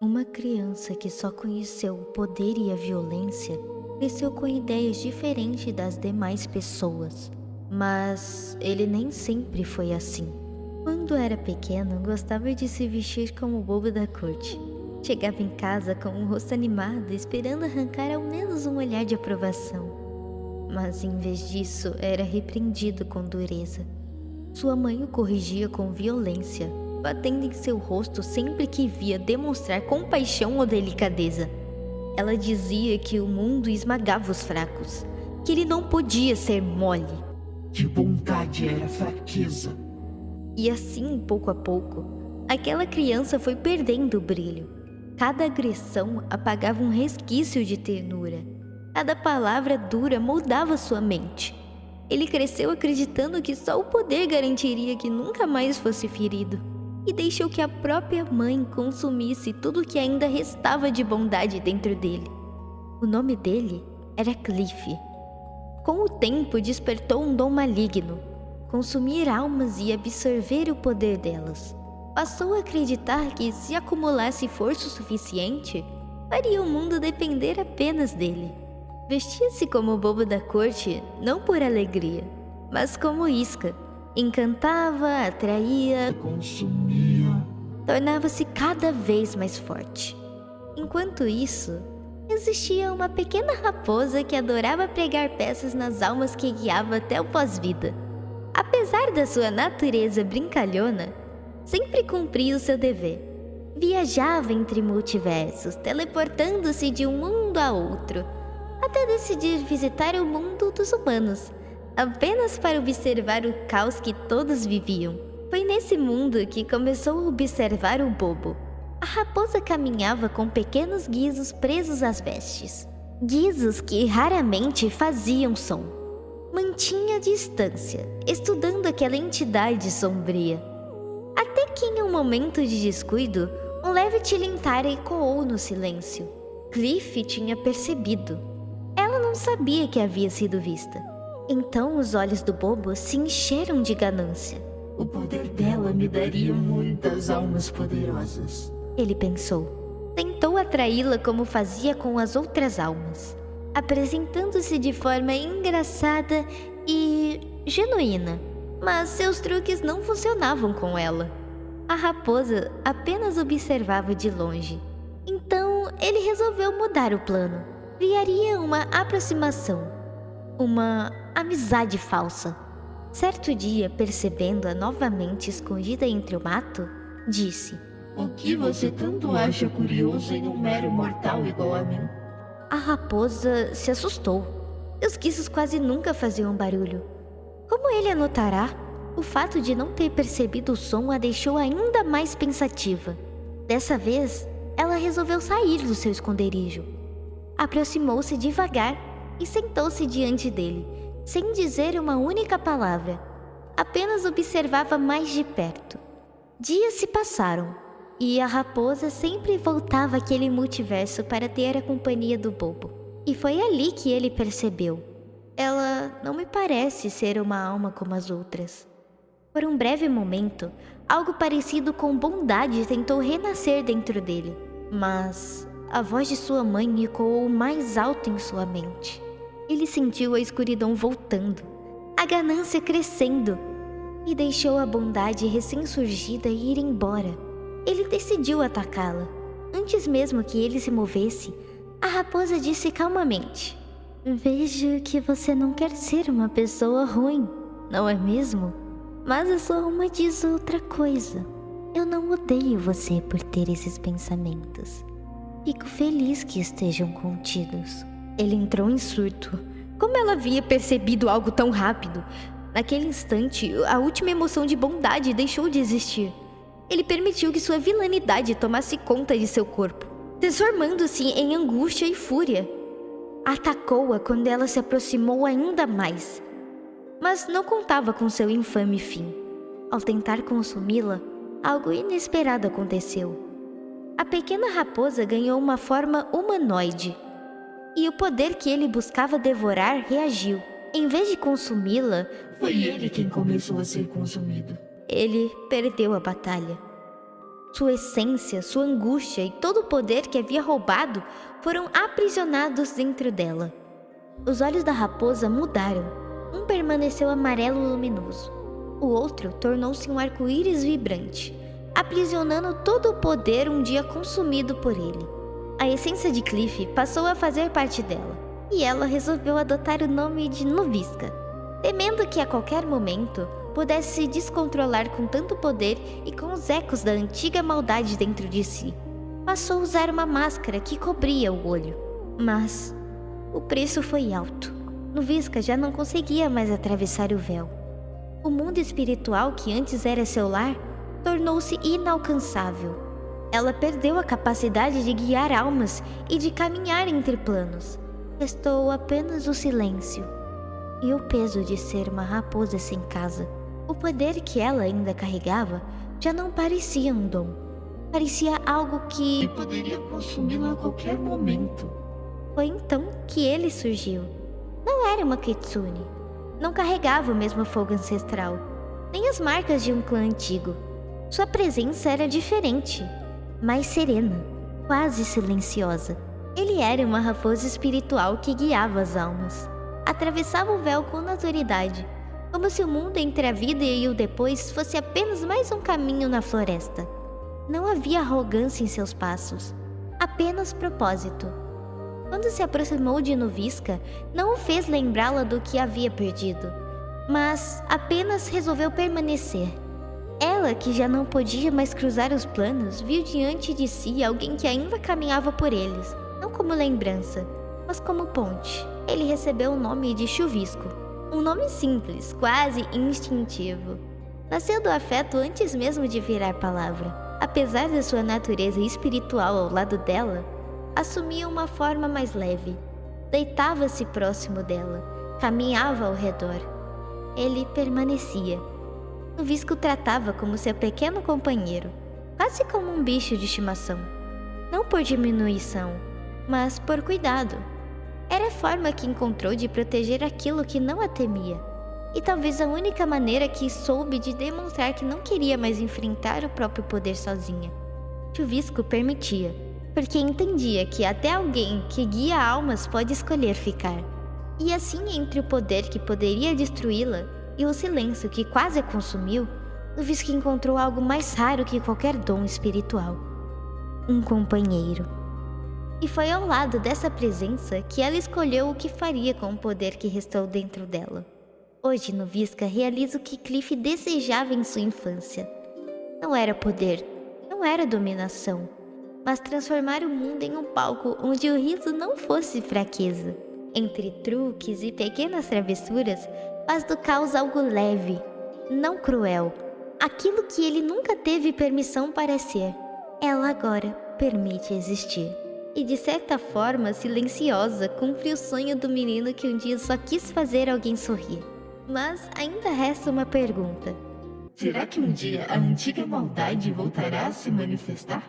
Uma criança que só conheceu o poder e a violência cresceu com ideias diferentes das demais pessoas. Mas ele nem sempre foi assim. Quando era pequeno, gostava de se vestir como o bobo da corte. Chegava em casa com um rosto animado, esperando arrancar ao menos um olhar de aprovação. Mas em vez disso, era repreendido com dureza. Sua mãe o corrigia com violência, batendo em seu rosto sempre que via demonstrar compaixão ou delicadeza. Ela dizia que o mundo esmagava os fracos, que ele não podia ser mole. Que bondade era fraqueza. E assim, pouco a pouco, aquela criança foi perdendo o brilho. Cada agressão apagava um resquício de ternura. Cada palavra dura moldava sua mente. Ele cresceu acreditando que só o poder garantiria que nunca mais fosse ferido, e deixou que a própria mãe consumisse tudo o que ainda restava de bondade dentro dele. O nome dele era Cliff. Com o tempo despertou um dom maligno, consumir almas e absorver o poder delas. Passou a acreditar que, se acumulasse força o suficiente, faria o mundo depender apenas dele. Vestia-se como o bobo da corte, não por alegria, mas como isca. Encantava, atraía, Consumia. tornava-se cada vez mais forte. Enquanto isso, existia uma pequena raposa que adorava pregar peças nas almas que guiava até o pós-vida. Apesar da sua natureza brincalhona, sempre cumpria o seu dever. Viajava entre multiversos, teleportando-se de um mundo a outro, até decidir visitar o mundo dos humanos, apenas para observar o caos que todos viviam. Foi nesse mundo que começou a observar o bobo. A raposa caminhava com pequenos guizos presos às vestes. Guizos que raramente faziam som. Mantinha a distância, estudando aquela entidade sombria. Até que em um momento de descuido, um leve tilintar ecoou no silêncio. Cliff tinha percebido. Ela não sabia que havia sido vista. Então os olhos do bobo se encheram de ganância. O poder dela me daria muitas almas poderosas. Ele pensou. Tentou atraí-la como fazia com as outras almas, apresentando-se de forma engraçada e genuína. Mas seus truques não funcionavam com ela. A raposa apenas observava de longe. Então ele resolveu mudar o plano. Criaria uma aproximação, uma amizade falsa. Certo dia, percebendo-a novamente escondida entre o mato, disse: O que você tanto acha curioso em um mero mortal igual a mim? A raposa se assustou. Seus guizos quase nunca faziam barulho. Como ele anotará, o fato de não ter percebido o som a deixou ainda mais pensativa. Dessa vez, ela resolveu sair do seu esconderijo. Aproximou-se devagar e sentou-se diante dele, sem dizer uma única palavra. Apenas observava mais de perto. Dias se passaram, e a raposa sempre voltava àquele multiverso para ter a companhia do bobo. E foi ali que ele percebeu: ela não me parece ser uma alma como as outras. Por um breve momento, algo parecido com bondade tentou renascer dentro dele, mas a voz de sua mãe ecoou mais alto em sua mente. Ele sentiu a escuridão voltando, a ganância crescendo, e deixou a bondade recém-surgida ir embora. Ele decidiu atacá-la. Antes mesmo que ele se movesse, a raposa disse calmamente: Vejo que você não quer ser uma pessoa ruim, não é mesmo? Mas a sua alma diz outra coisa. Eu não odeio você por ter esses pensamentos. Fico feliz que estejam contidos. Ele entrou em surto. Como ela havia percebido algo tão rápido? Naquele instante, a última emoção de bondade deixou de existir. Ele permitiu que sua vilanidade tomasse conta de seu corpo, transformando-se em angústia e fúria. Atacou-a quando ela se aproximou ainda mais, mas não contava com seu infame fim. Ao tentar consumi-la, algo inesperado aconteceu. A pequena raposa ganhou uma forma humanoide, e o poder que ele buscava devorar reagiu. Em vez de consumi-la, Foi ele quem começou a ser consumido. ele perdeu a batalha. Sua essência, sua angústia e todo o poder que havia roubado foram aprisionados dentro dela. Os olhos da raposa mudaram. Um permaneceu amarelo luminoso. O outro tornou-se um arco-íris vibrante, aprisionando todo o poder um dia consumido por ele. A essência de Cliff passou a fazer parte dela, e ela resolveu adotar o nome de Noviska, temendo que a qualquer momento pudesse se descontrolar com tanto poder e com os ecos da antiga maldade dentro de si. Passou a usar uma máscara que cobria o olho, mas o preço foi alto. Noviska já não conseguia mais atravessar o véu. O mundo espiritual que antes era seu lar tornou-se inalcançável. Ela perdeu a capacidade de guiar almas e de caminhar entre planos. Restou apenas o silêncio e o peso de ser uma raposa sem casa. O poder que ela ainda carregava já não parecia um dom. Parecia algo que poderia consumi-la a qualquer momento. Foi então que ele surgiu. Não era uma kitsune. Não carregava o mesmo fogo ancestral, nem as marcas de um clã antigo. Sua presença era diferente, mais serena, quase silenciosa. Ele era uma raposa espiritual que guiava as almas. Atravessava o véu com naturalidade, como se o mundo entre a vida e o depois fosse apenas mais um caminho na floresta. Não havia arrogância em seus passos, apenas propósito. Quando se aproximou de Noviska, não o fez lembrá-la do que havia perdido, mas apenas resolveu permanecer. Ela, que já não podia mais cruzar os planos, viu diante de si alguém que ainda caminhava por eles, não como lembrança, mas como ponte. Ele recebeu o nome de Chuvisco, um nome simples, quase instintivo. Nasceu do afeto antes mesmo de virar palavra. Apesar da sua natureza espiritual ao lado dela, assumia uma forma mais leve. Deitava-se próximo dela, caminhava ao redor. Ele permanecia. Noviska o tratava como seu pequeno companheiro, quase como um bicho de estimação. Não por diminuição, mas por cuidado. Era a forma que encontrou de proteger aquilo que não a temia, e talvez a única maneira que soube de demonstrar que não queria mais enfrentar o próprio poder sozinha. Chuvisco permitia, porque entendia que até alguém que guia almas pode escolher ficar. E assim, entre o poder que poderia destruí-la e o silêncio que quase a consumiu, Noviska encontrou algo mais raro que qualquer dom espiritual: um companheiro. E foi ao lado dessa presença que ela escolheu o que faria com o poder que restou dentro dela. Hoje, Noviska realiza o que Cliff desejava em sua infância. Não era poder, não era dominação, mas transformar o mundo em um palco onde o riso não fosse fraqueza. Entre truques e pequenas travessuras, faz do caos algo leve, não cruel. Aquilo que ele nunca teve permissão para ser, ela agora permite existir. E de certa forma silenciosa, cumpre o sonho do menino que um dia só quis fazer alguém sorrir. Mas ainda resta uma pergunta. Será que um dia a antiga maldade voltará a se manifestar?